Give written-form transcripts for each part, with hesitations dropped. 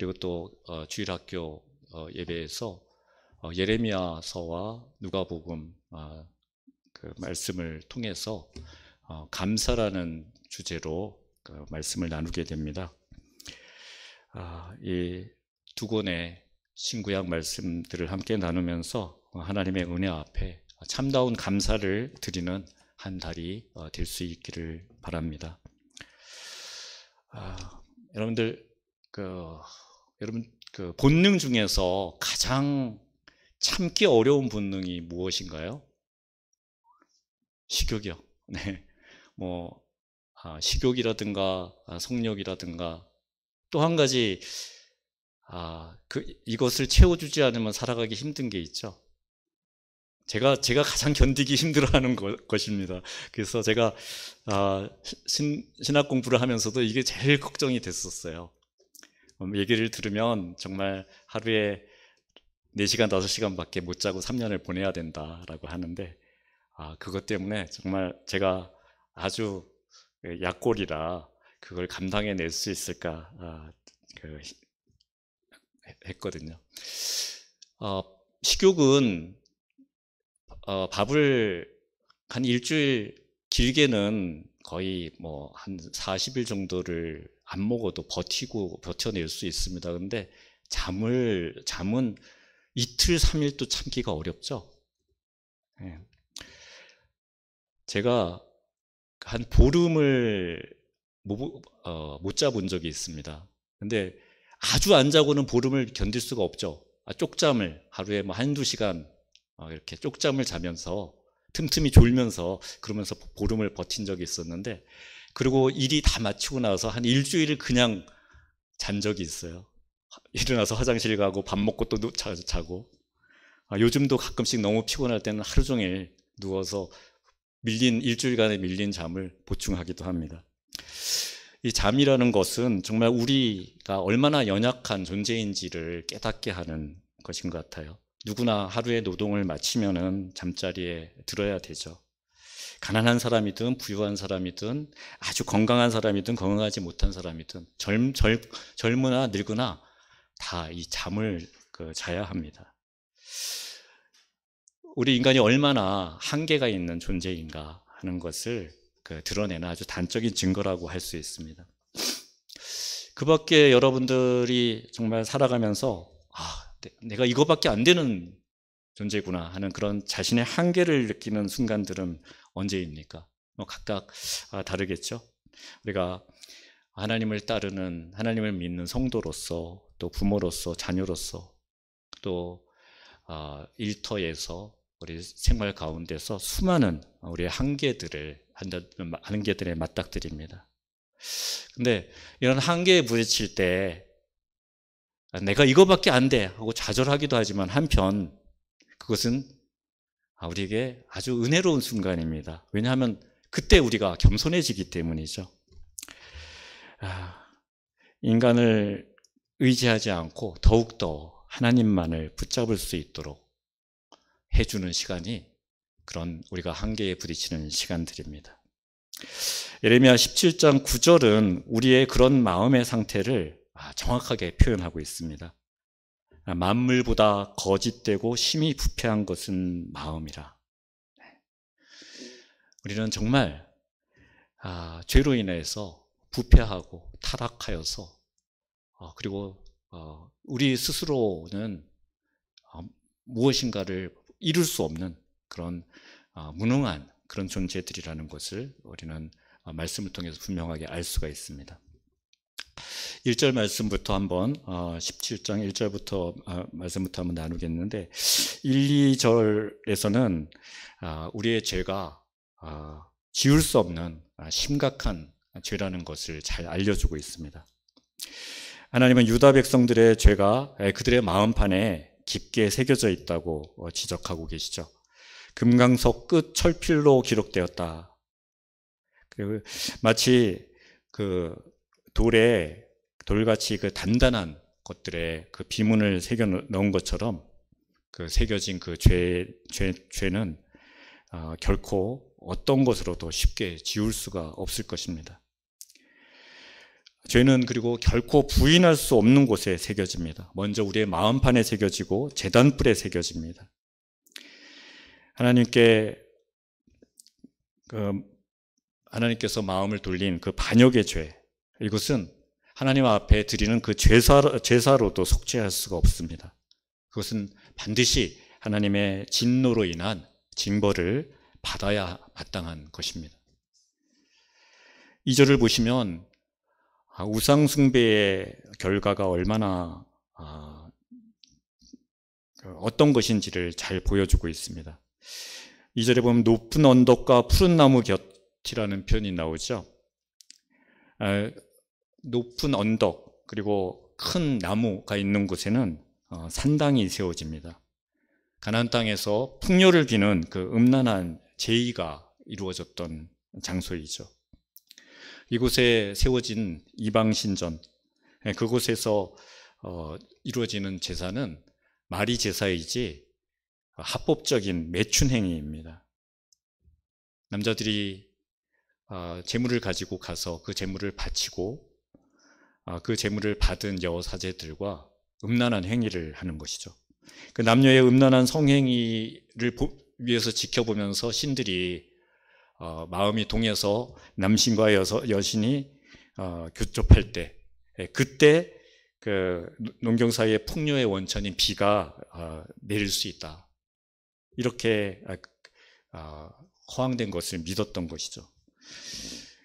그리고 또 주일학교 예배에서 예레미야서와 누가복음 그 말씀을 통해서 감사라는 주제로 그 말씀을 나누게 됩니다. 이 두 권의 신구약 말씀들을 함께 나누면서 하나님의 은혜 앞에 참다운 감사를 드리는 한 달이 될 수 있기를 바랍니다. 여러분들 그 본능 중에서 가장 참기 어려운 본능이 무엇인가요? 식욕이요. 네, 식욕이라든가 성욕이라든가 또 한 가지 이것을 채워주지 않으면 살아가기 힘든 게 있죠. 제가 가장 견디기 힘들어하는 것입니다. 그래서 제가 신학 공부를 하면서도 이게 제일 걱정이 됐었어요. 얘기를 들으면 정말 하루에 4시간, 5시간밖에 못 자고 3년을 보내야 된다라고 하는데 그것 때문에 정말 제가 아주 약골이라 그걸 감당해낼 수 있을까 했거든요. 식욕은 밥을 한 일주일, 길게는 거의 한 40일 정도를 안 먹어도 버텨낼 수 있습니다. 근데 잠은 이틀, 3일도 참기가 어렵죠. 네. 제가 한 보름을 못 자본 적이 있습니다. 근데 아주 안 자고는 보름을 견딜 수가 없죠. 쪽잠을 하루에 한두 시간 이렇게 쪽잠을 자면서 틈틈이 졸면서 그러면서 보름을 버틴 적이 있었는데, 그리고 일이 다 마치고 나서 한 일주일을 그냥 잔 적이 있어요. 일어나서 화장실 가고 밥 먹고 또 자고. 요즘도 가끔씩 너무 피곤할 때는 하루 종일 누워서 일주일간의 밀린 잠을 보충하기도 합니다. 이 잠이라는 것은 정말 우리가 얼마나 연약한 존재인지를 깨닫게 하는 것인 것 같아요. 누구나 하루의 노동을 마치면은 잠자리에 들어야 되죠. 가난한 사람이든 부유한 사람이든 아주 건강한 사람이든 건강하지 못한 사람이든 젊으나 늙으나 다 이 잠을 자야 합니다. 우리 인간이 얼마나 한계가 있는 존재인가 하는 것을 드러내는 아주 단적인 증거라고 할 수 있습니다. 그 밖에 여러분들이 정말 살아가면서 내가 이거밖에 안 되는 존재구나 하는 그런 자신의 한계를 느끼는 순간들은 언제입니까? 각각 다르겠죠. 우리가 하나님을 따르는, 하나님을 믿는 성도로서, 또 부모로서, 자녀로서, 또 일터에서 우리 생활 가운데서 수많은 우리의 한계들에 맞닥뜨립니다. 근데 이런 한계에 부딪힐 때 내가 이거밖에 안 돼 하고 좌절하기도 하지만 한편 그것은 우리에게 아주 은혜로운 순간입니다. 왜냐하면 그때 우리가 겸손해지기 때문이죠. 인간을 의지하지 않고 더욱더 하나님만을 붙잡을 수 있도록 해주는 시간이 그런 우리가 한계에 부딪히는 시간들입니다. 예레미야 17장 9절은 우리의 그런 마음의 상태를 정확하게 표현하고 있습니다. 만물보다 거짓되고 심히 부패한 것은 마음이라. 우리는 정말 죄로 인해서 부패하고 타락하여서 그리고 우리 스스로는 무엇인가를 이룰 수 없는 그런 무능한 그런 존재들이라는 것을 우리는 말씀을 통해서 분명하게 알 수가 있습니다. 1절 말씀부터 한번 17장 1절부터 말씀부터 한번 나누겠는데 1, 2절에서는 우리의 죄가 지울 수 없는 심각한 죄라는 것을 잘 알려주고 있습니다. 하나님은 유다 백성들의 죄가 그들의 마음판에 깊게 새겨져 있다고 지적하고 계시죠. 금강석 끝 철필로 기록되었다. 마치 돌같이 단단한 것들에 비문을 새겨 넣은 것처럼 새겨진 죄는 결코 어떤 것으로도 쉽게 지울 수가 없을 것입니다. 죄는 그리고 결코 부인할 수 없는 곳에 새겨집니다. 먼저 우리의 마음판에 새겨지고 제단뿔에 새겨집니다. 하나님께서 마음을 돌린 그 반역의 죄, 이것은 하나님 앞에 드리는 그 제사로도 속죄할 수가 없습니다. 그것은 반드시 하나님의 진노로 인한 징벌을 받아야 마땅한 것입니다. 2절을 보시면 우상숭배의 결과가 얼마나 어떤 것인지를 잘 보여주고 있습니다. 2절에 보면 높은 언덕과 푸른 나무 곁이라는 표현이 나오죠. 높은 언덕 그리고 큰 나무가 있는 곳에는 산당이 세워집니다. 가나안 땅에서 풍요를 비는 그 음란한 제의가 이루어졌던 장소이죠. 이곳에 세워진 이방신전, 그곳에서 이루어지는 제사는 마리 제사이지 합법적인 매춘 행위입니다. 남자들이 제물을 가지고 가서 그 제물을 바치고 그 제물을 받은 여사제들과 음란한 행위를 하는 것이죠. 그 남녀의 음란한 성행위를 위해서 지켜보면서 신들이 마음이 동해서 남신과 여신이 교접할 때, 그때 그 농경 사이의 풍요의 원천인 비가 내릴 수 있다. 이렇게 허황된 것을 믿었던 것이죠.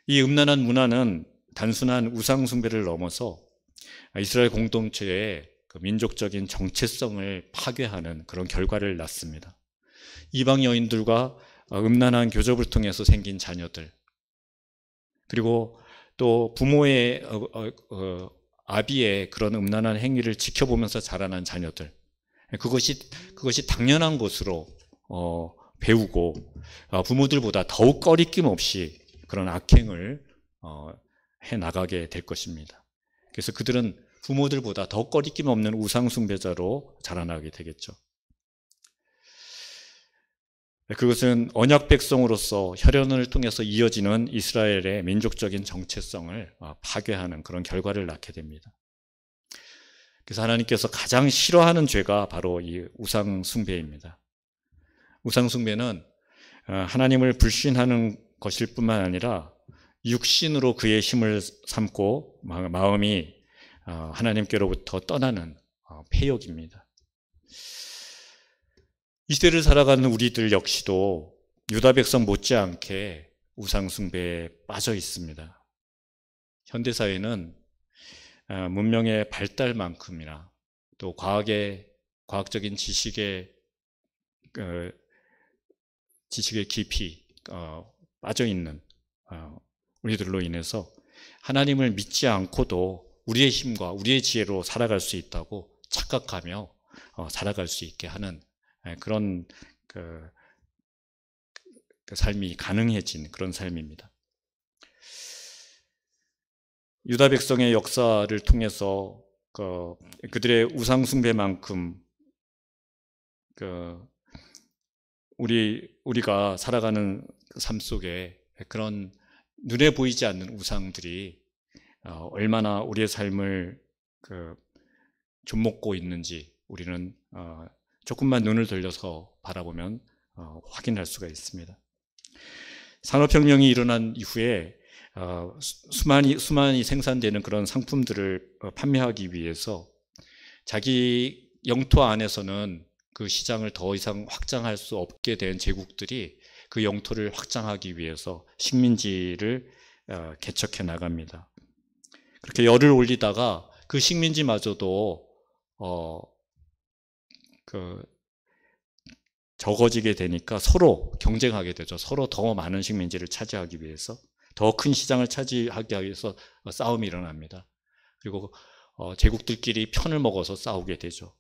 이 음란한 문화는 단순한 우상 숭배를 넘어서 이스라엘 공동체의 그 민족적인 정체성을 파괴하는 그런 결과를 낳습니다. 이방 여인들과 음란한 교접을 통해서 생긴 자녀들, 그리고 또 부모의 아비의 그런 음란한 행위를 지켜보면서 자라난 자녀들, 그것이 당연한 것으로 배우고 부모들보다 더욱 꺼리낌 없이 그런 악행을 해 나가게 될 것입니다. 그래서 그들은 부모들보다 더 꺼리낌 없는 우상숭배자로 자라나게 되겠죠. 그것은 언약 백성으로서 혈연을 통해서 이어지는 이스라엘의 민족적인 정체성을 파괴하는 그런 결과를 낳게 됩니다. 그래서 하나님께서 가장 싫어하는 죄가 바로 이 우상숭배입니다. 우상숭배는 하나님을 불신하는 것일 뿐만 아니라 육신으로 그의 힘을 삼고 마음이 하나님께로부터 떠나는 폐역입니다. 이 시대를 살아가는 우리들 역시도 유다 백성 못지않게 우상숭배에 빠져 있습니다. 현대사회는 문명의 발달만큼이나 또 과학적인 지식의 깊이 빠져 있는 우리들로 인해서 하나님을 믿지 않고도 우리의 힘과 우리의 지혜로 살아갈 수 있다고 착각하며 살아갈 수 있게 하는 그런 그 삶이 가능해진 그런 삶입니다. 유다 백성의 역사를 통해서 그들의 우상숭배만큼 우리가 살아가는 삶 속에 그런 눈에 보이지 않는 우상들이 얼마나 우리의 삶을 좀먹고 있는지 우리는 조금만 눈을 돌려서 바라보면 확인할 수가 있습니다. 산업혁명이 일어난 이후에 수많이 생산되는 그런 상품들을 판매하기 위해서 자기 영토 안에서는 그 시장을 더 이상 확장할 수 없게 된 제국들이 그 영토를 확장하기 위해서 식민지를 개척해 나갑니다. 그렇게 열을 올리다가 그 식민지마저도 적어지게 되니까 서로 경쟁하게 되죠. 서로 더 많은 식민지를 차지하기 위해서, 더 큰 시장을 차지하기 위해서 싸움이 일어납니다. 그리고 제국들끼리 편을 먹어서 싸우게 되죠.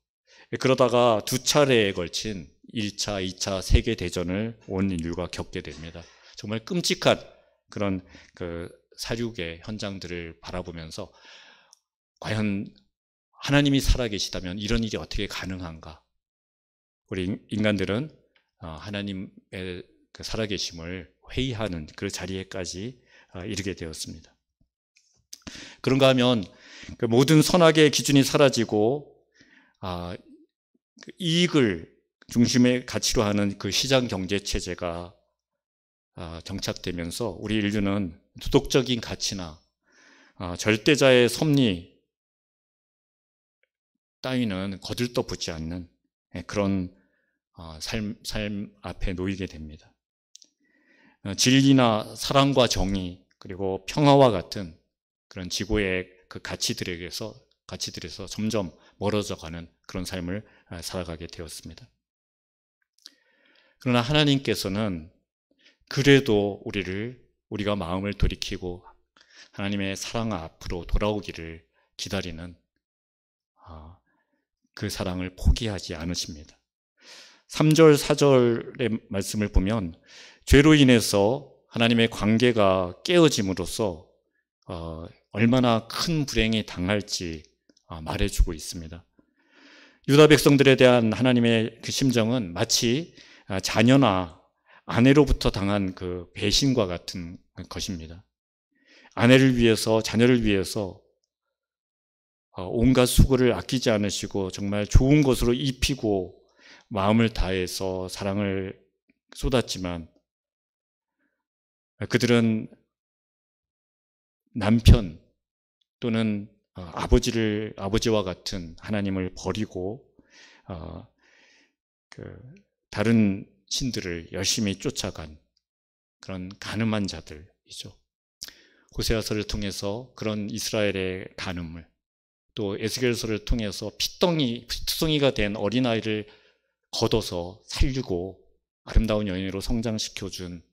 그러다가 두 차례에 걸친 1차, 2차 세계대전을 온 인류가 겪게 됩니다. 정말 끔찍한 그런 사륙의 현장들을 바라보면서 과연 하나님이 살아계시다면 이런 일이 어떻게 가능한가? 우리 인간들은 하나님의 살아계심을 회의하는 그 자리에까지 이르게 되었습니다. 그런가 하면 그 모든 선악의 기준이 사라지고 그 이익을 중심의 가치로 하는 그 시장 경제 체제가 정착되면서 우리 인류는 도덕적인 가치나 절대자의 섭리 따위는 거들떠보지 않는 그런 삶 앞에 놓이게 됩니다. 진리나 사랑과 정의 그리고 평화와 같은 그런 지구의 그 가치들에서 점점 멀어져가는 그런 삶을 살아가게 되었습니다. 그러나 하나님께서는 그래도 우리가 마음을 돌이키고 하나님의 사랑 앞으로 돌아오기를 기다리는 그 사랑을 포기하지 않으십니다. 3절, 4절의 말씀을 보면 죄로 인해서 하나님의 관계가 깨어짐으로써 얼마나 큰 불행이 당할지 말해주고 있습니다. 유다 백성들에 대한 하나님의 그 심정은 마치 자녀나 아내로부터 당한 그 배신과 같은 것입니다. 아내를 위해서, 자녀를 위해서 온갖 수고를 아끼지 않으시고 정말 좋은 것으로 입히고 마음을 다해서 사랑을 쏟았지만 그들은 남편 또는 아버지와 같은 하나님을 버리고 다른 신들을 열심히 쫓아간 그런 가늠한 자들이죠. 호세아서를 통해서 그런 이스라엘의 간음을, 또 에스겔서를 통해서 피투성이가 된 어린아이를 걷어서 살리고 아름다운 여인으로 성장시켜준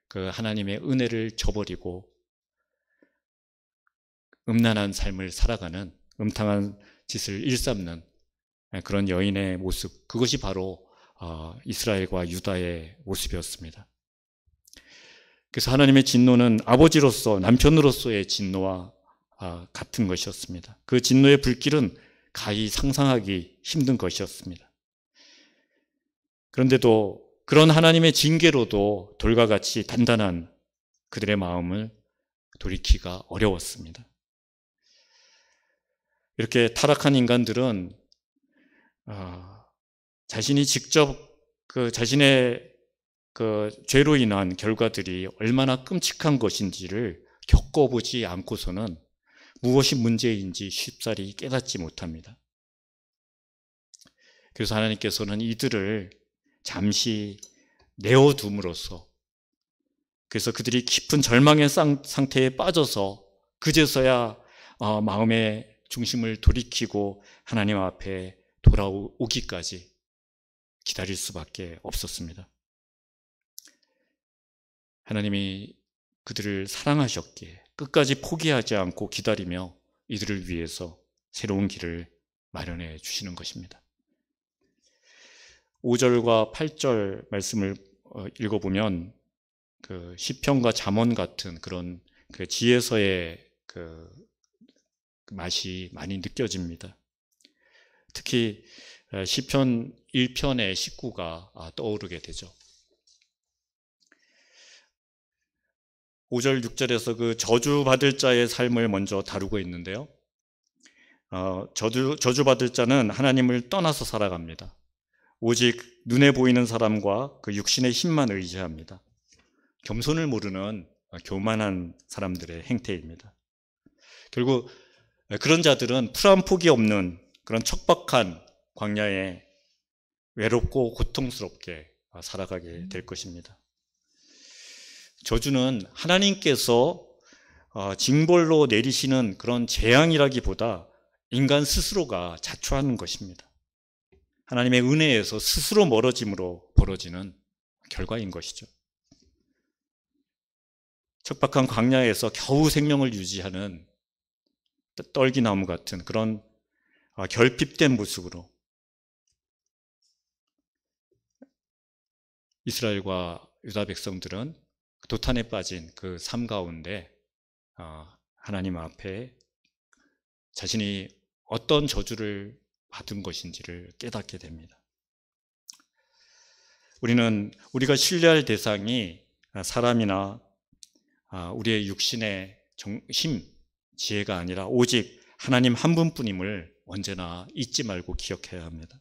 그 하나님의 은혜를 저버리고 음란한 삶을 살아가는, 음탕한 짓을 일삼는 그런 여인의 모습, 그것이 바로 이스라엘과 유다의 모습이었습니다. 그래서 하나님의 진노는 아버지로서, 남편으로서의 진노와 같은 것이었습니다. 그 진노의 불길은 가히 상상하기 힘든 것이었습니다. 그런데도 그런 하나님의 징계로도 돌과 같이 단단한 그들의 마음을 돌이키기가 어려웠습니다. 이렇게 타락한 인간들은 자신이 직접 자신의 죄로 인한 결과들이 얼마나 끔찍한 것인지를 겪어보지 않고서는 무엇이 문제인지 쉽사리 깨닫지 못합니다. 그래서 하나님께서는 이들을 잠시 내어둠으로써, 그래서 그들이 깊은 절망의 상태에 빠져서 그제서야 마음의 중심을 돌이키고 하나님 앞에 돌아오기까지 기다릴 수밖에 없었습니다. 하나님이 그들을 사랑하셨기에 끝까지 포기하지 않고 기다리며 이들을 위해서 새로운 길을 마련해 주시는 것입니다. 5절과 8절 말씀을 읽어보면 그 시편과 잠언 같은 그런 그 지혜서의 그 맛이 많이 느껴집니다. 특히 시편 1편의 19가 떠오르게 되죠. 5절, 6절에서 그 저주받을 자의 삶을 먼저 다루고 있는데요. 저주받을 자는 하나님을 떠나서 살아갑니다. 오직 눈에 보이는 사람과 그 육신의 힘만 의지합니다. 겸손을 모르는 교만한 사람들의 행태입니다. 결국 그런 자들은 풀 한 폭이 없는 그런 척박한 광야에 외롭고 고통스럽게 살아가게 될 것입니다. 저주는 하나님께서 징벌로 내리시는 그런 재앙이라기보다 인간 스스로가 자초하는 것입니다. 하나님의 은혜에서 스스로 멀어짐으로 벌어지는 결과인 것이죠. 척박한 광야에서 겨우 생명을 유지하는 떨기나무 같은 그런 결핍된 모습으로 이스라엘과 유다 백성들은 도탄에 빠진 그 삶 가운데 하나님 앞에 자신이 어떤 저주를 받은 것인지를 깨닫게 됩니다. 우리가 신뢰할 대상이 사람이나 우리의 육신의 힘 지혜가 아니라 오직 하나님 한 분뿐임을 언제나 잊지 말고 기억해야 합니다.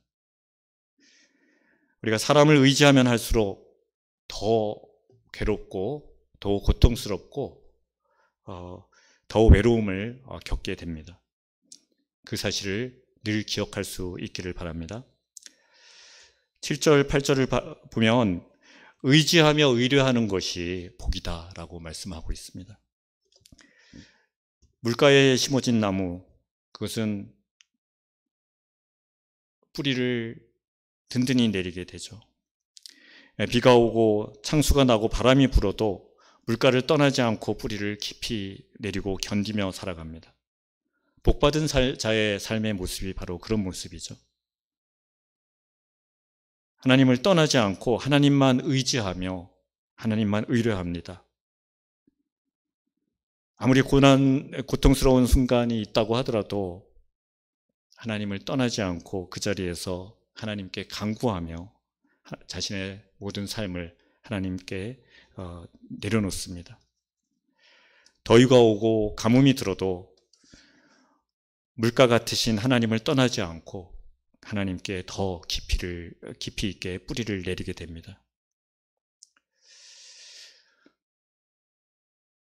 우리가 사람을 의지하면 할수록 더 괴롭고 더 고통스럽고 더 외로움을 겪게 됩니다. 그 사실을 늘 기억할 수 있기를 바랍니다. 7절, 8절을 보면 의지하며 의뢰하는 것이 복이다라고 말씀하고 있습니다. 물가에 심어진 나무, 그것은 뿌리를 든든히 내리게 되죠. 비가 오고 창수가 나고 바람이 불어도 물가를 떠나지 않고 뿌리를 깊이 내리고 견디며 살아갑니다. 복받은 자의 삶의 모습이 바로 그런 모습이죠. 하나님을 떠나지 않고 하나님만 의지하며 하나님만 의뢰합니다. 아무리 고통스러운 순간이 있다고 하더라도 하나님을 떠나지 않고 그 자리에서 하나님께 간구하며 자신의 모든 삶을 하나님께 내려놓습니다. 더위가 오고 가뭄이 들어도 물가 같으신 하나님을 떠나지 않고 하나님께 더 깊이 있게 뿌리를 내리게 됩니다.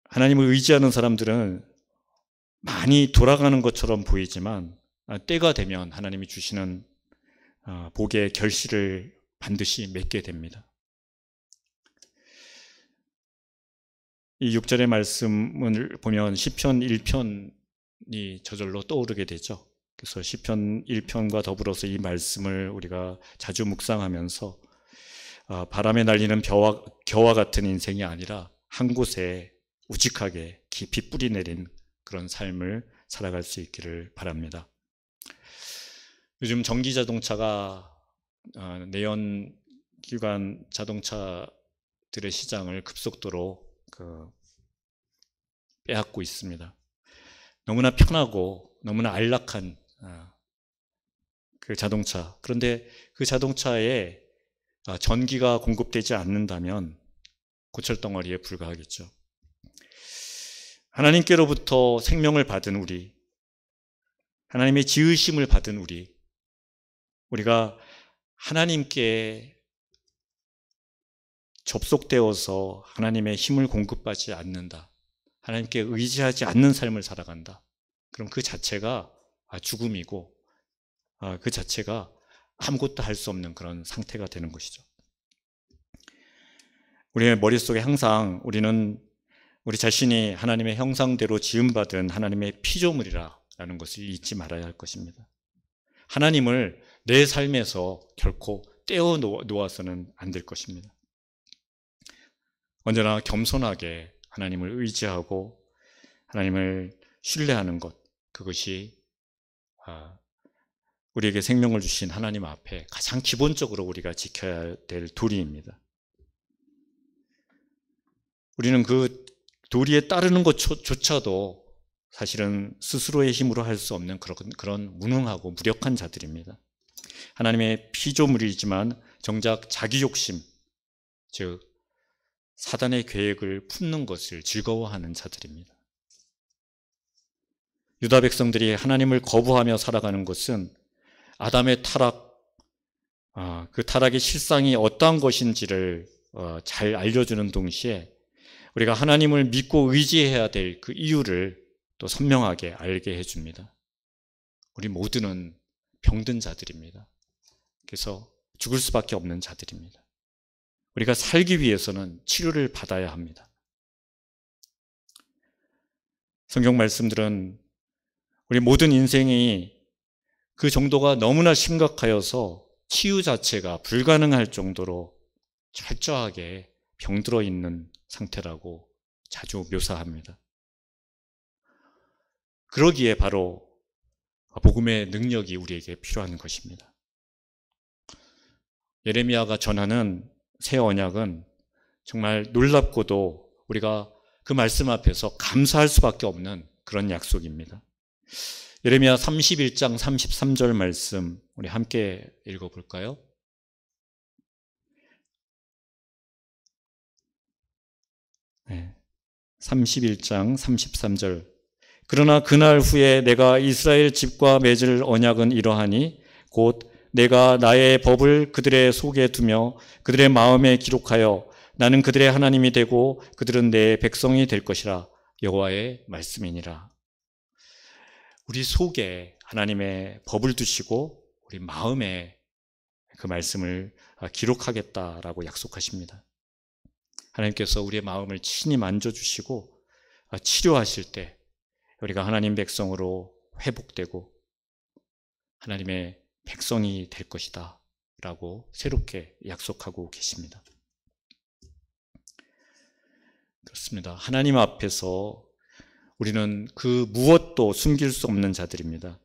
하나님을 의지하는 사람들은 많이 돌아가는 것처럼 보이지만 때가 되면 하나님이 주시는 복의 결실을 반드시 맺게 됩니다. 이 6절의 말씀을 보면 시편 1편이 저절로 떠오르게 되죠. 그래서 시편 1편과 더불어서 이 말씀을 우리가 자주 묵상하면서 바람에 날리는 겨와 같은 인생이 아니라 한 곳에 우직하게 깊이 뿌리 내린 그런 삶을 살아갈 수 있기를 바랍니다. 요즘 전기 자동차가 내연기관 자동차들의 시장을 급속도로 빼앗고 있습니다. 너무나 편하고 너무나 안락한 그 자동차. 그런데 그 자동차에 전기가 공급되지 않는다면 고철덩어리에 불과하겠죠. 하나님께로부터 생명을 받은 우리, 하나님의 지으심을 받은 우리가 하나님께 접속되어서 하나님의 힘을 공급받지 않는다, 하나님께 의지하지 않는 삶을 살아간다. 그럼 그 자체가 죽음이고 그 자체가 아무것도 할 수 없는 그런 상태가 되는 것이죠. 우리의 머릿속에 항상 우리는 우리 자신이 하나님의 형상대로 지음받은 하나님의 피조물이라는 것을 잊지 말아야 할 것입니다. 하나님을 내 삶에서 결코 떼어 놓아서는 안 될 것입니다. 언제나 겸손하게 하나님을 의지하고 하나님을 신뢰하는 것, 그것이 우리에게 생명을 주신 하나님 앞에 가장 기본적으로 우리가 지켜야 될 도리입니다. 우리는 그 도리에 따르는 것조차도 사실은 스스로의 힘으로 할 수 없는 그런 무능하고 무력한 자들입니다. 하나님의 피조물이지만 정작 자기 욕심, 즉 사단의 계획을 품는 것을 즐거워하는 자들입니다. 유다 백성들이 하나님을 거부하며 살아가는 것은 아담의 타락, 그 타락의 실상이 어떠한 것인지를 잘 알려주는 동시에 우리가 하나님을 믿고 의지해야 될 그 이유를 또 선명하게 알게 해줍니다. 우리 모두는 병든 자들입니다. 그래서 죽을 수밖에 없는 자들입니다. 우리가 살기 위해서는 치료를 받아야 합니다. 성경 말씀들은 우리 모든 인생이 그 정도가 너무나 심각하여서 치유 자체가 불가능할 정도로 철저하게 병들어 있는 상태라고 자주 묘사합니다. 그러기에 바로 복음의 능력이 우리에게 필요한 것입니다. 예레미야가 전하는 새 언약은 정말 놀랍고도 우리가 그 말씀 앞에서 감사할 수밖에 없는 그런 약속입니다. 예레미야 31장 33절 말씀 우리 함께 읽어볼까요? 네. 31장 33절 그러나 그날 후에 내가 이스라엘 집과 맺을 언약은 이러하니 곧 내가 나의 법을 그들의 속에 두며 그들의 마음에 기록하여 나는 그들의 하나님이 되고 그들은 내 백성이 될 것이라. 여호와의 말씀이니라. 우리 속에 하나님의 법을 두시고 우리 마음에 그 말씀을 기록하겠다라고 약속하십니다. 하나님께서 우리의 마음을 친히 만져주시고 치료하실 때 우리가 하나님 백성으로 회복되고 하나님의 백성이 될 것이다 라고 새롭게 약속하고 계십니다. 그렇습니다. 하나님 앞에서 우리는 그 무엇도 숨길 수 없는 자들입니다.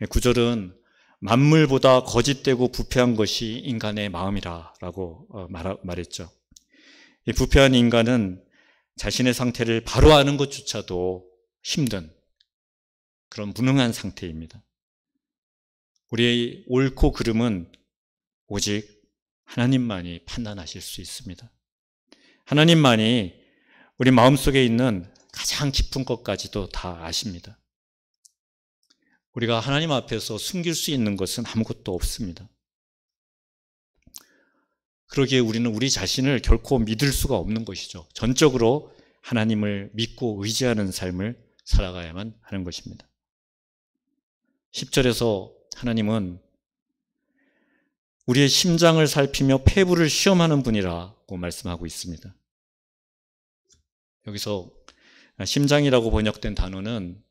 9절은 만물보다 거짓되고 부패한 것이 인간의 마음이라고 말했죠. 이 부패한 인간은 자신의 상태를 바로 아는 것조차도 힘든 그런 무능한 상태입니다. 우리의 옳고 그름은 오직 하나님만이 판단하실 수 있습니다. 하나님만이 우리 마음속에 있는 가장 깊은 것까지도 다 아십니다. 우리가 하나님 앞에서 숨길 수 있는 것은 아무것도 없습니다. 그러기에 우리는 우리 자신을 결코 믿을 수가 없는 것이죠. 전적으로 하나님을 믿고 의지하는 삶을 살아가야만 하는 것입니다. 10절에서 하나님은 우리의 심장을 살피며 폐부를 시험하는 분이라고 말씀하고 있습니다. 여기서 심장이라고 번역된 단어는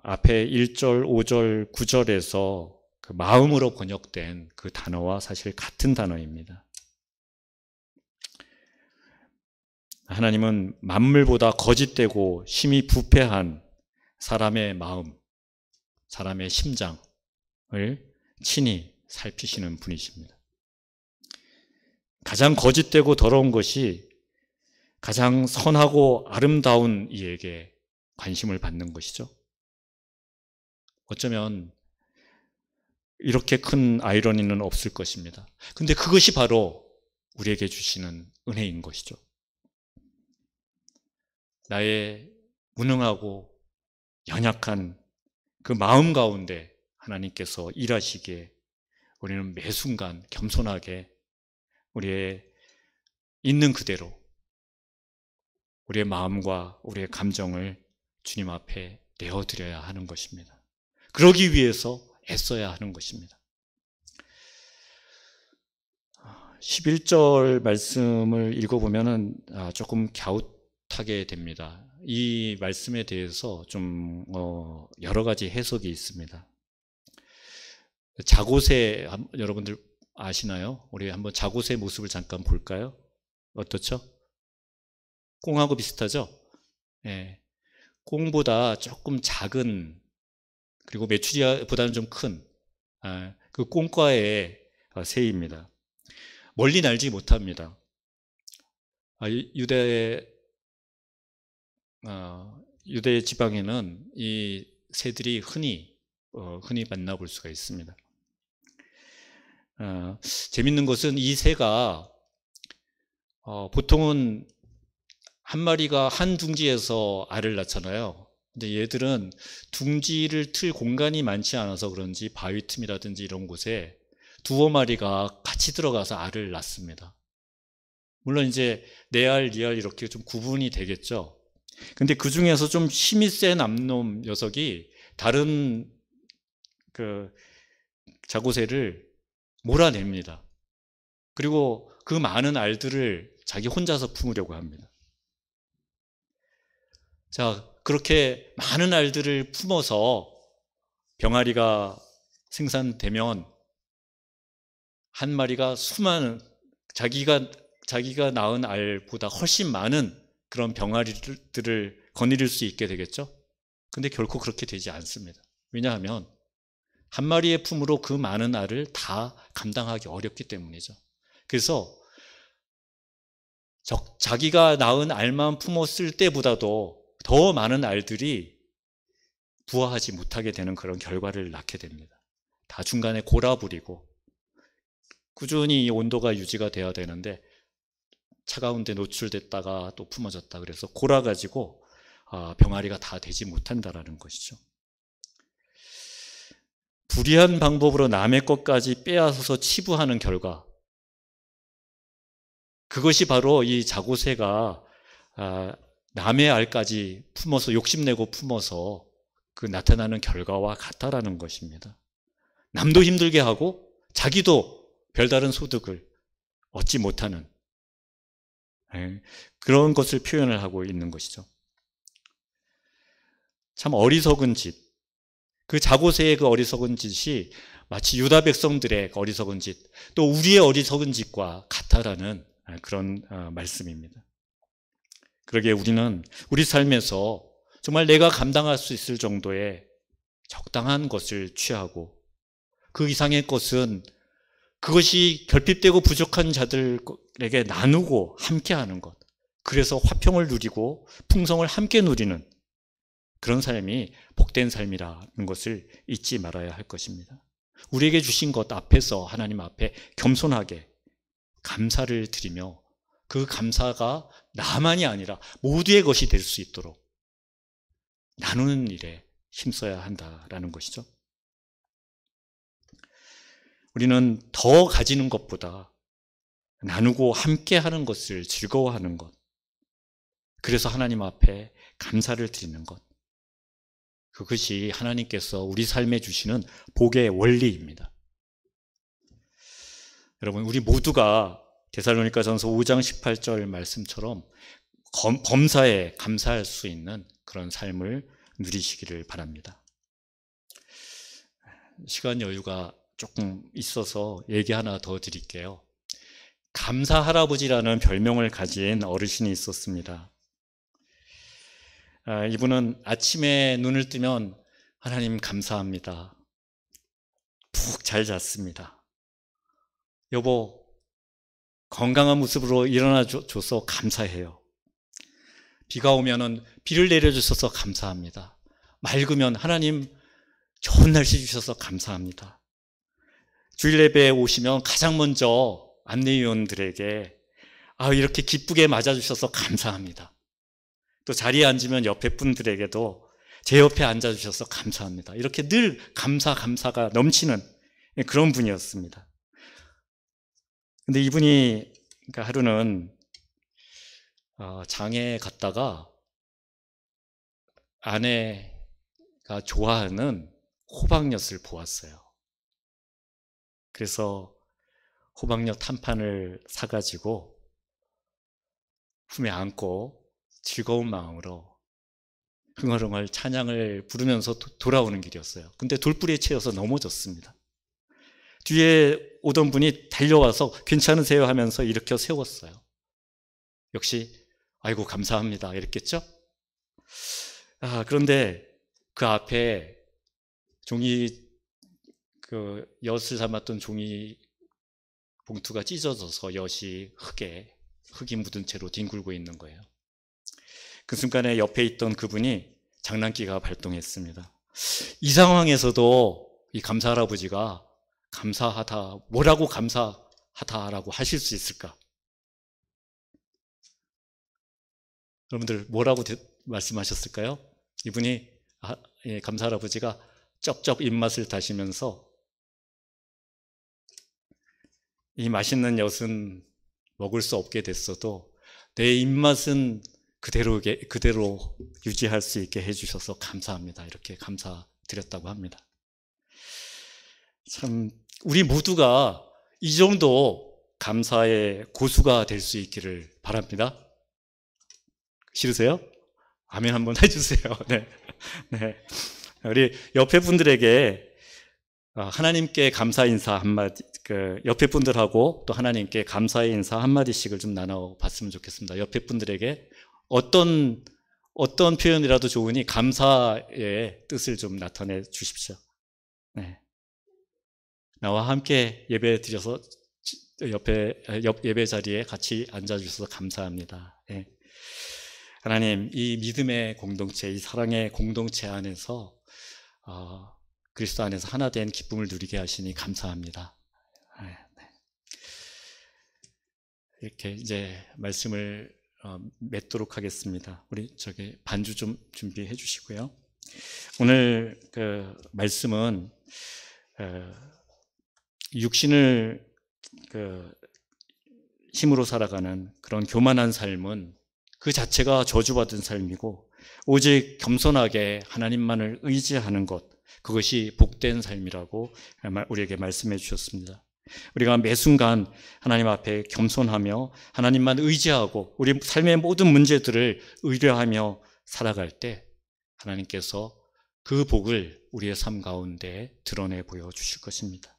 앞에 1절, 5절, 9절에서 그 마음으로 번역된 그 단어와 사실 같은 단어입니다. 하나님은 만물보다 거짓되고 심히 부패한 사람의 마음, 사람의 심장을 친히 살피시는 분이십니다. 가장 거짓되고 더러운 것이 가장 선하고 아름다운 이에게 관심을 받는 것이죠. 어쩌면 이렇게 큰 아이러니는 없을 것입니다. 근데 그것이 바로 우리에게 주시는 은혜인 것이죠. 나의 무능하고 연약한 그 마음 가운데 하나님께서 일하시기에 우리는 매 순간 겸손하게 우리의 있는 그대로 우리의 마음과 우리의 감정을 주님 앞에 내어드려야 하는 것입니다. 그러기 위해서 애써야 하는 것입니다. 11절 말씀을 읽어보면 조금 갸웃하게 됩니다. 이 말씀에 대해서 좀 여러 가지 해석이 있습니다. 자고새 여러분들 아시나요? 우리 한번 자고새 모습을 잠깐 볼까요? 어떻죠? 꽁하고 비슷하죠? 예. 꽁보다 조금 작은, 그리고 메추리보다는 좀 큰 그 꽁과의 새입니다. 멀리 날지 못합니다. 유대 지방에는 이 새들이 흔히 만나볼 수가 있습니다. 재밌는 것은 이 새가 보통은 한 마리가 한 둥지에서 알을 낳잖아요. 근데 얘들은 둥지를 틀 공간이 많지 않아서 그런지 바위 틈이라든지 이런 곳에 두어 마리가 같이 들어가서 알을 낳습니다. 물론 이제 내 알, 네 알 이렇게 좀 구분이 되겠죠. 근데 그 중에서 좀 힘이 센 암놈 녀석이 다른 그 자고새를 몰아냅니다. 그리고 그 많은 알들을 자기 혼자서 품으려고 합니다. 자, 그렇게 많은 알들을 품어서 병아리가 생산되면 한 마리가 수많은 자기가 낳은 알보다 훨씬 많은 그런 병아리들을 거느릴 수 있게 되겠죠? 근데 결코 그렇게 되지 않습니다. 왜냐하면 한 마리의 품으로 그 많은 알을 다 감당하기 어렵기 때문이죠. 그래서 자기가 낳은 알만 품었을 때보다도 더 많은 알들이 부화하지 못하게 되는 그런 결과를 낳게 됩니다. 다 중간에 골아부리고 꾸준히 이 온도가 유지가 돼야 되는데 차가운 데 노출됐다가 또 품어졌다 그래서 골아가지고 병아리가 다 되지 못한다라는 것이죠. 불의한 방법으로 남의 것까지 빼앗아서 치부하는 결과, 그것이 바로 이 자고새가 남의 알까지 품어서, 욕심내고 품어서 그 나타나는 결과와 같다라는 것입니다. 남도 힘들게 하고 자기도 별다른 소득을 얻지 못하는 그런 것을 표현을 하고 있는 것이죠. 참 어리석은 짓, 그 자고새의 그 어리석은 짓이 마치 유다 백성들의 어리석은 짓, 또 우리의 어리석은 짓과 같다라는 그런 말씀입니다. 그러기에 우리는 우리 삶에서 정말 내가 감당할 수 있을 정도의 적당한 것을 취하고, 그 이상의 것은 그것이 결핍되고 부족한 자들에게 나누고 함께하는 것, 그래서 화평을 누리고 풍성을 함께 누리는 그런 삶이 복된 삶이라는 것을 잊지 말아야 할 것입니다. 우리에게 주신 것 앞에서 하나님 앞에 겸손하게 감사를 드리며, 그 감사가 나만이 아니라 모두의 것이 될 수 있도록 나누는 일에 힘써야 한다라는 것이죠. 우리는 더 가지는 것보다 나누고 함께 하는 것을 즐거워하는 것, 그래서 하나님 앞에 감사를 드리는 것, 그것이 하나님께서 우리 삶에 주시는 복의 원리입니다. 여러분, 우리 모두가 데살로니가전서 5장 18절 말씀처럼 범사에 감사할 수 있는 그런 삶을 누리시기를 바랍니다. 시간 여유가 조금 있어서 얘기 하나 더 드릴게요. 감사 할아버지라는 별명을 가진 어르신이 있었습니다. 이분은 아침에 눈을 뜨면 하나님 감사합니다. 푹 잘 잤습니다. 여보, 건강한 모습으로 일어나 줘서 감사해요. 비가 오면은 비를 내려주셔서 감사합니다. 맑으면 하나님 좋은 날씨 주셔서 감사합니다. 주일 예배에 오시면 가장 먼저 안내위원들에게 이렇게 기쁘게 맞아주셔서 감사합니다. 또 자리에 앉으면 옆에 분들에게도 제 옆에 앉아주셔서 감사합니다. 이렇게 늘 감사가 넘치는 그런 분이었습니다. 근데 이분이 그러니까 하루는 장에 갔다가 아내가 좋아하는 호박엿을 보았어요. 그래서 호박엿 한 판을 사가지고 품에 안고 즐거운 마음으로 흥얼흥얼 찬양을 부르면서 돌아오는 길이었어요. 근데 돌부리에 채여서 넘어졌습니다. 뒤에 오던 분이 달려와서 괜찮으세요 하면서 일으켜 세웠어요. 역시 아이고 감사합니다 이랬겠죠? 그런데 그 앞에 엿을 담았던 종이 봉투가 찢어져서 엿이 흙이 묻은 채로 뒹굴고 있는 거예요. 그 순간에 옆에 있던 그분이 장난기가 발동했습니다. 이 상황에서도 이 감사 할아버지가 뭐라고 감사하다라고 하실 수 있을까? 여러분들 뭐라고 말씀하셨을까요? 이분이 감사 할아버지가 쩍쩍 입맛을 다시면서 이 맛있는 엿은 먹을 수 없게 됐어도 내 입맛은 그대로 유지할 수 있게 해주셔서 감사합니다. 이렇게 감사드렸다고 합니다. 참 우리 모두가 이 정도 감사의 고수가 될 수 있기를 바랍니다. 싫으세요? 아멘 한번 해주세요. 네. 우리 옆에 분들에게 하나님께 감사 인사 한마디, 옆에 분들하고 또 하나님께 감사의 인사 한마디씩을 좀 나눠봤으면 좋겠습니다. 옆에 분들에게 어떤 표현이라도 좋으니 감사의 뜻을 좀 나타내 주십시오. 네. 나와 함께 예배 드려서 예배 자리에 같이 앉아주셔서 감사합니다. 네. 하나님, 이 믿음의 공동체, 이 사랑의 공동체 안에서 그리스도 안에서 하나 된 기쁨을 누리게 하시니 감사합니다. 네. 이렇게 이제 말씀을 맺도록 하겠습니다. 우리 반주 좀 준비해 주시고요. 오늘 그 말씀은 육신을 힘으로 살아가는 그런 교만한 삶은 그 자체가 저주받은 삶이고, 오직 겸손하게 하나님만을 의지하는 것, 그것이 복된 삶이라고 우리에게 말씀해 주셨습니다. 우리가 매 순간 하나님 앞에 겸손하며 하나님만 의지하고 우리 삶의 모든 문제들을 의뢰하며 살아갈 때 하나님께서 그 복을 우리의 삶 가운데 드러내 보여주실 것입니다.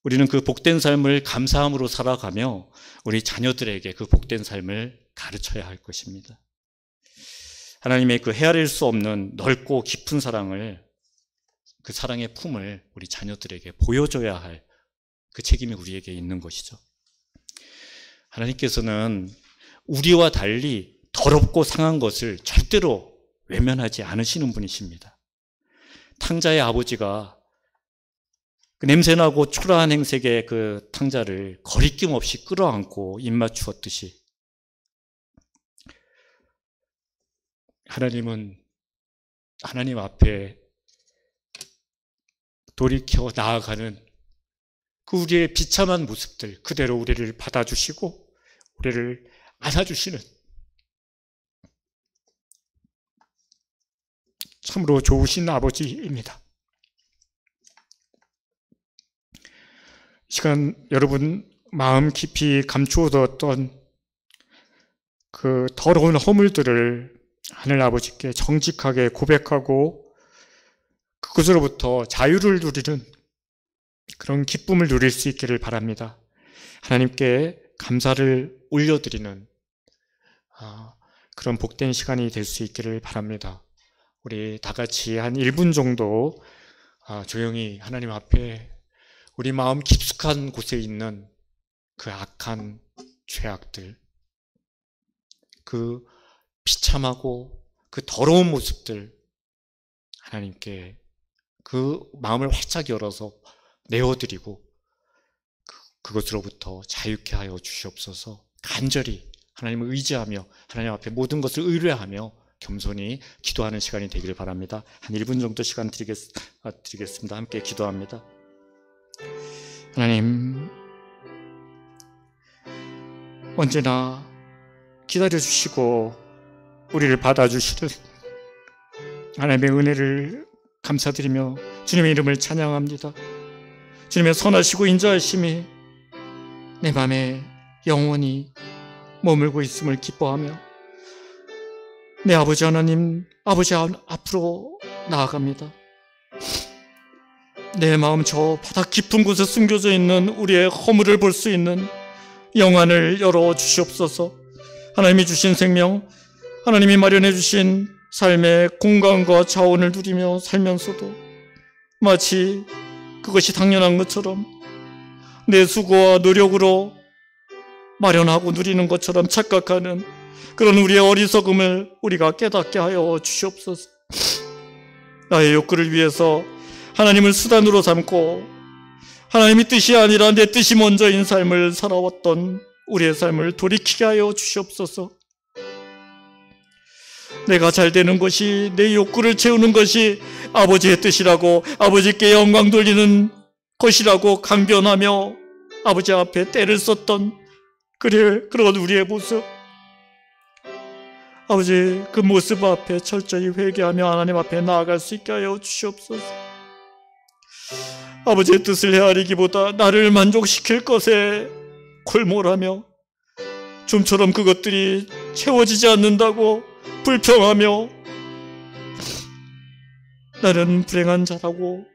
우리는 그 복된 삶을 감사함으로 살아가며 우리 자녀들에게 그 복된 삶을 가르쳐야 할 것입니다. 하나님의 그 헤아릴 수 없는 넓고 깊은 사랑을, 그 사랑의 품을 우리 자녀들에게 보여줘야 할 그 책임이 우리에게 있는 것이죠. 하나님께서는 우리와 달리 더럽고 상한 것을 절대로 외면하지 않으시는 분이십니다. 탕자의 아버지가 그 냄새나고 초라한 행색의 그 탕자를 거리낌 없이 끌어안고 입맞추었듯이, 하나님은 하나님 앞에 돌이켜 나아가는 그 우리의 비참한 모습들 그대로 우리를 받아주시고 우리를 안아주시는 참으로 좋으신 아버지입니다. 이 시간 여러분 마음 깊이 감추어뒀던 그 더러운 허물들을 하늘 아버지께 정직하게 고백하고 그것으로부터 자유를 누리는 그런 기쁨을 누릴 수 있기를 바랍니다. 하나님께 감사를 올려드리는 그런 복된 시간이 될 수 있기를 바랍니다. 우리 다 같이 한 1분 정도 조용히 하나님 앞에 우리 마음 깊숙한 곳에 있는 그 악한 죄악들, 그 비참하고 그 더러운 모습들, 하나님께 그 마음을 활짝 열어서 내어드리고 그것으로부터 자유케 하여 주시옵소서. 간절히 하나님을 의지하며 하나님 앞에 모든 것을 의뢰하며 겸손히 기도하는 시간이 되기를 바랍니다. 한 1분 정도 시간 드리겠습니다. 함께 기도합니다. 하나님, 언제나 기다려주시고 우리를 받아주시는 하나님의 은혜를 감사드리며 주님의 이름을 찬양합니다. 주님의 선하시고 인자하심이 내 마음에 영원히 머물고 있음을 기뻐하며 내 아버지 하나님, 아버지 앞으로 나아갑니다. 내 마음 저 바닥 깊은 곳에 숨겨져 있는 우리의 허물을 볼 수 있는 영안을 열어 주시옵소서. 하나님이 주신 생명, 하나님이 마련해 주신 삶의 공간과 자원을 누리며 살면서도 마치 그것이 당연한 것처럼 내 수고와 노력으로 마련하고 누리는 것처럼 착각하는 그런 우리의 어리석음을 우리가 깨닫게 하여 주시옵소서. 나의 욕구를 위해서 하나님을 수단으로 삼고 하나님의 뜻이 아니라 내 뜻이 먼저인 삶을 살아왔던 우리의 삶을 돌이키게 하여 주시옵소서. 내가 잘 되는 것이, 내 욕구를 채우는 것이 아버지의 뜻이라고, 아버지께 영광 돌리는 것이라고 강변하며 아버지 앞에 때를 썼던 그런 우리의 모습, 아버지 그 모습 앞에 철저히 회개하며 하나님 앞에 나아갈 수 있게 하여 주시옵소서. 아버지의 뜻을 헤아리기보다 나를 만족시킬 것에 골몰하며 좀처럼 그것들이 채워지지 않는다고 불평하며 나는 불행한 자라고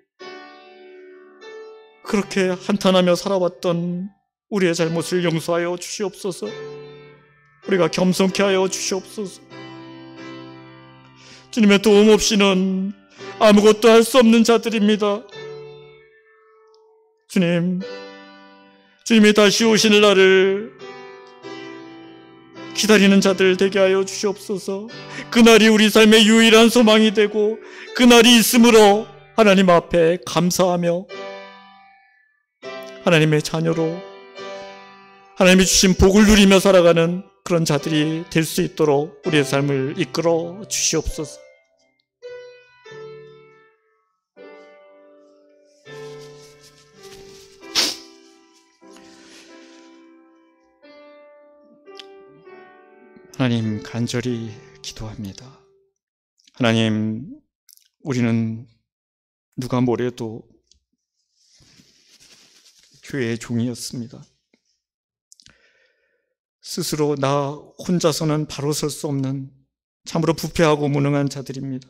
그렇게 한탄하며 살아왔던 우리의 잘못을 용서하여 주시옵소서. 우리가 겸손케 하여 주시옵소서. 주님의 도움 없이는 아무것도 할 수 없는 자들입니다. 주님이 다시 오시는 날을 기다리는 자들 되게 하여 주시옵소서. 그날이 우리 삶의 유일한 소망이 되고 그날이 있으므로 하나님 앞에 감사하며 하나님의 자녀로 하나님이 주신 복을 누리며 살아가는 그런 자들이 될 수 있도록 우리의 삶을 이끌어 주시옵소서. 하나님, 간절히 기도합니다. 하나님, 우리는 누가 뭐래도 교회의 종이었습니다. 스스로 나 혼자서는 바로 설 수 없는 참으로 부패하고 무능한 자들입니다.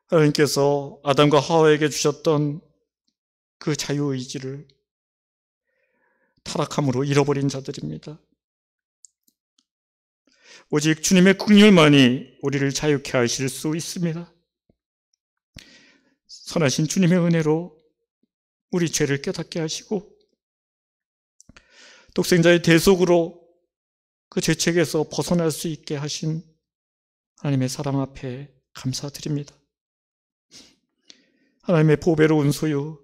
하나님께서 아담과 하와에게 주셨던 그 자유의지를 타락함으로 잃어버린 자들입니다. 오직 주님의 긍휼만이 우리를 자유케 하실 수 있습니다. 선하신 주님의 은혜로 우리 죄를 깨닫게 하시고 독생자의 대속으로 그 죄책에서 벗어날 수 있게 하신 하나님의 사랑 앞에 감사드립니다. 하나님의 보배로운 소유,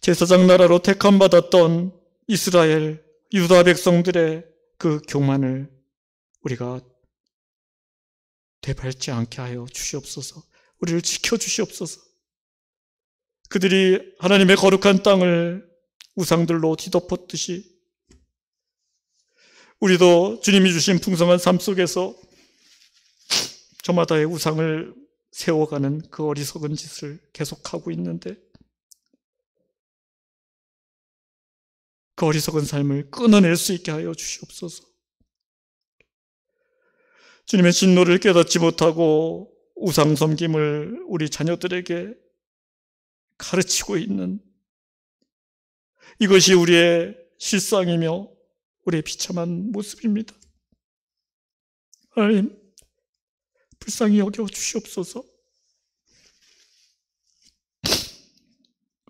제사장 나라로 택함받았던 이스라엘, 유다 백성들의 그 교만을 우리가 되밟지 않게 하여 주시옵소서. 우리를 지켜주시옵소서. 그들이 하나님의 거룩한 땅을 우상들로 뒤덮었듯이 우리도 주님이 주신 풍성한 삶 속에서 저마다의 우상을 세워가는 그 어리석은 짓을 계속하고 있는데 그 어리석은 삶을 끊어낼 수 있게 하여 주시옵소서. 주님의 진노를 깨닫지 못하고 우상 섬김을 우리 자녀들에게 가르치고 있는 이것이 우리의 실상이며 우리의 비참한 모습입니다. 하나님, 불쌍히 여겨 주시옵소서.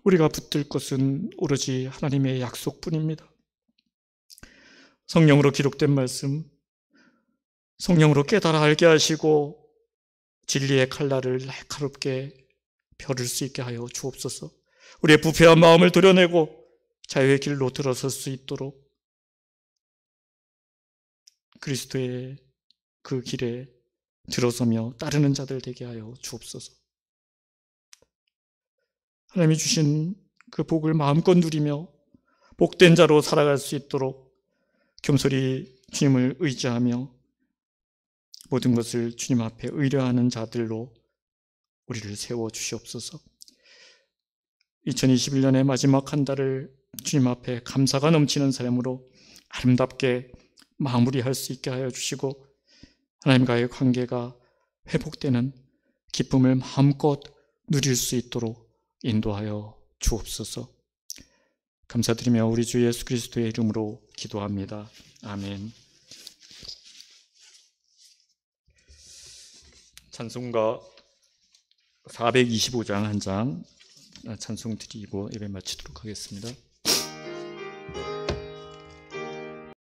우리가 붙들 것은 오로지 하나님의 약속뿐입니다. 성령으로 기록된 말씀, 성령으로 깨달아 알게 하시고 진리의 칼날을 날카롭게 벼를 수 있게 하여 주옵소서. 우리의 부패한 마음을 도려내고 자유의 길로 들어설 수 있도록 그리스도의 그 길에 들어서며 따르는 자들 되게 하여 주옵소서. 하나님이 주신 그 복을 마음껏 누리며 복된 자로 살아갈 수 있도록 겸손히 주님을 의지하며 모든 것을 주님 앞에 의뢰하는 자들로 우리를 세워 주시옵소서. 2021년의 마지막 한 달을 주님 앞에 감사가 넘치는 삶으로 아름답게 마무리할 수 있게 하여 주시고 하나님과의 관계가 회복되는 기쁨을 마음껏 누릴 수 있도록 인도하여 주옵소서. 감사드리며 우리 주 예수 그리스도의 이름으로 기도합니다. 아멘. 찬송가 425장 한 장 찬송 드리고 예배 마치도록 하겠습니다.